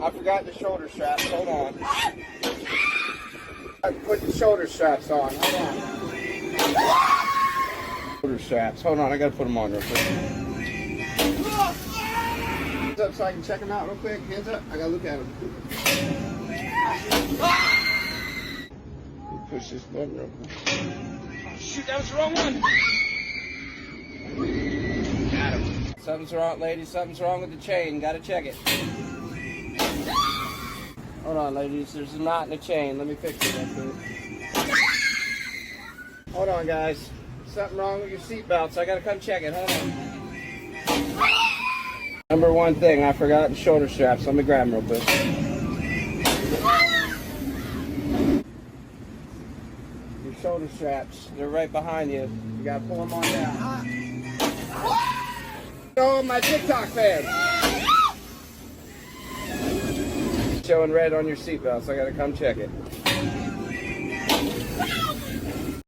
I forgot the shoulder straps. Hold on. I put the shoulder straps on. Hold on. Shoulder straps. Hold on. I gotta put them on real quick. Hands up so I can check them out real quick. Hands up. I gotta look at them. Push this button real quick. Oh, shoot, that was the wrong one. Got him. Something's wrong, ladies. Something's wrong with the chain. Gotta check it. Hold on, ladies. There's a knot in the chain. Let me fix it real quick. Hold on, guys. Something wrong with your seatbelts. I gotta come check it. Hold on. Number one thing, I forgot the shoulder straps. Let me grab them real quick. Your shoulder straps, they're right behind you. You gotta pull them on down. Oh, my TikTok fans! Showing red on your seatbelts. I gotta come check it.